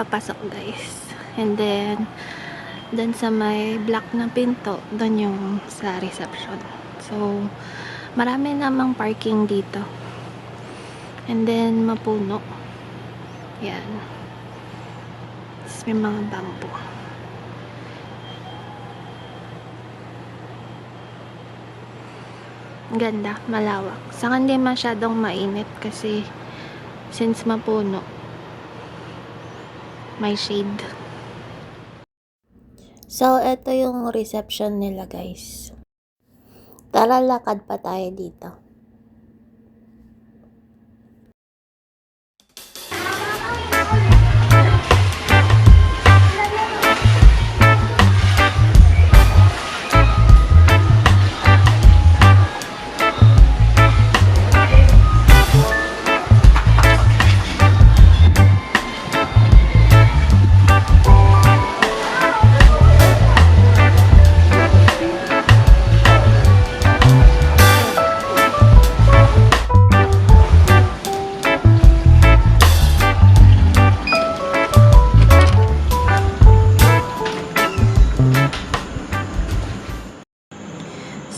papasok guys. And then, dun sa may black na pinto, dun yung sa reception. So, marami namang parking dito. And then, mapuno. Yan. Tapos may mga bamboo. Ganda, malawak. Saka hindi masyadong mainit kasi since mapuno, may shade. So, ito yung reception nila guys. Tara, lakad pa tayo dito.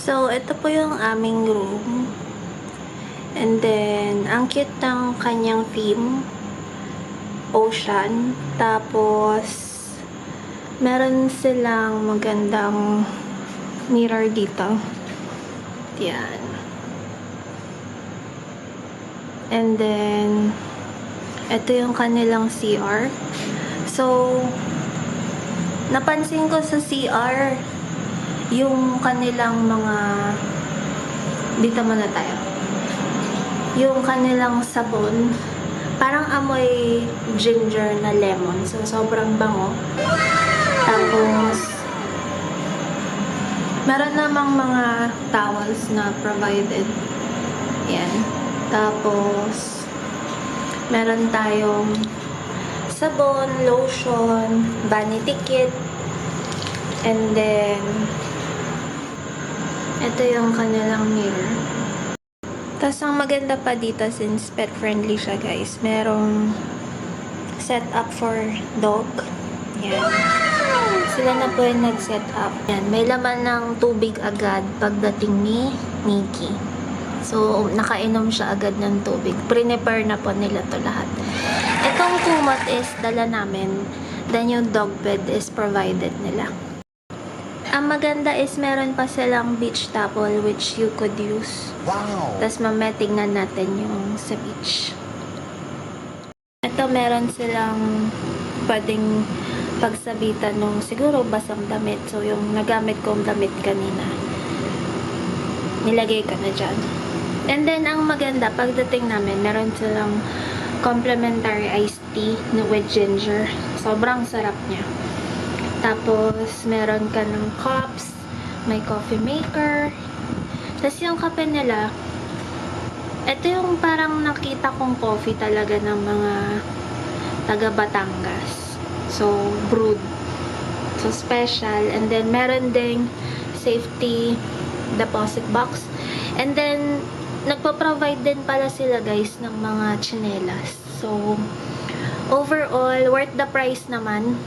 So, ito po yung aming room. And then, ang cute ng kanyang theme. Ocean. Tapos, meron silang magandang mirror dito. Yan. And then, ito yung kanilang CR. So, napansin ko sa CR, yung kanilang mga, dito muna tayo, yung kanilang sabon parang amoy ginger na lemon, so sobrang bango. Tapos meron namang mga towels na provided, yan. Tapos meron tayong sabon, lotion, vanity kit, and then ito yung kanilang mirror. Tapos, ang maganda pa dito, since pet-friendly siya, guys, merong set up for dog. Yan. Sila na po yung nag-set up. Yan. May laman ng tubig agad pagdating ni Nikki. So, nakainom siya agad ng tubig. Prepare na po nila to lahat. Itong kumot is dala namin. Then, yung dog bed is provided nila. Ang maganda is meron pa silang beach towel which you could use. Wow! Tapos mamaya tingnan natin yung sa beach. Ito meron silang pwedeng pagsabitan nung siguro basang damit. So yung nagamit kong damit kanina, nilagay ka na dyan. And then ang maganda, pagdating namin, meron silang complimentary iced tea with ginger. Sobrang sarap niya. Tapos, meron ka ng cups, may coffee maker. Tapos, yung kape nila, ito yung parang nakita kong coffee talaga ng mga taga Batangas. So, brewed. So, special. And then, meron ding safety deposit box. And then, nagpo-provide din pala sila guys ng mga tsinelas. So, overall, worth the price naman.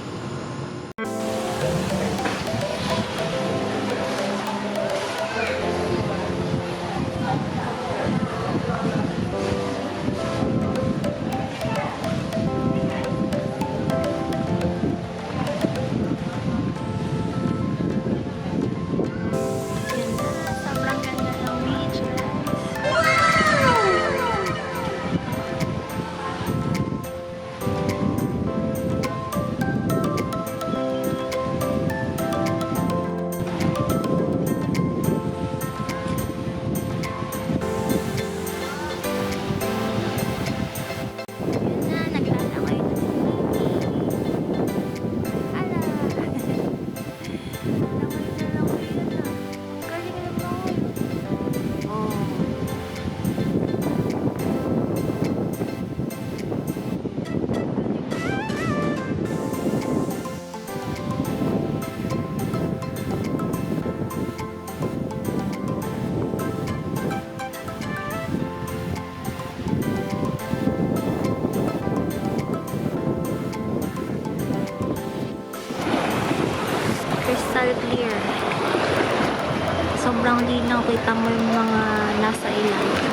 sobrang linaw. Kita mo yung mga nasa ilalim.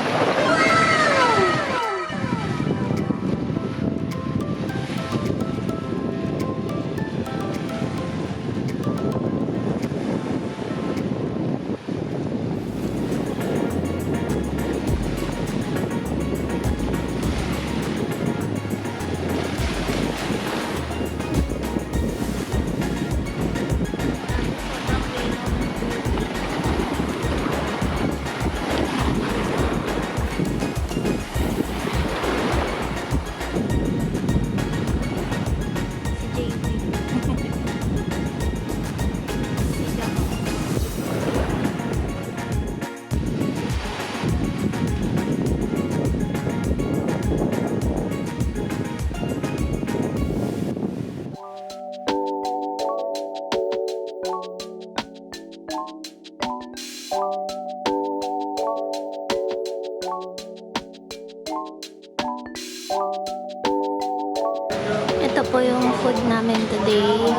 Ito po yung food namin today.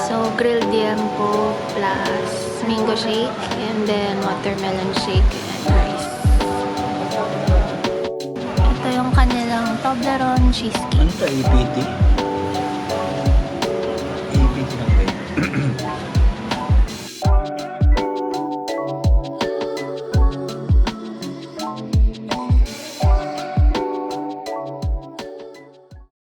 So, grilled yam po plus mango shake and then watermelon shake and rice. Ito yung kanilang Toblerone cheesecake. Ano to, APT?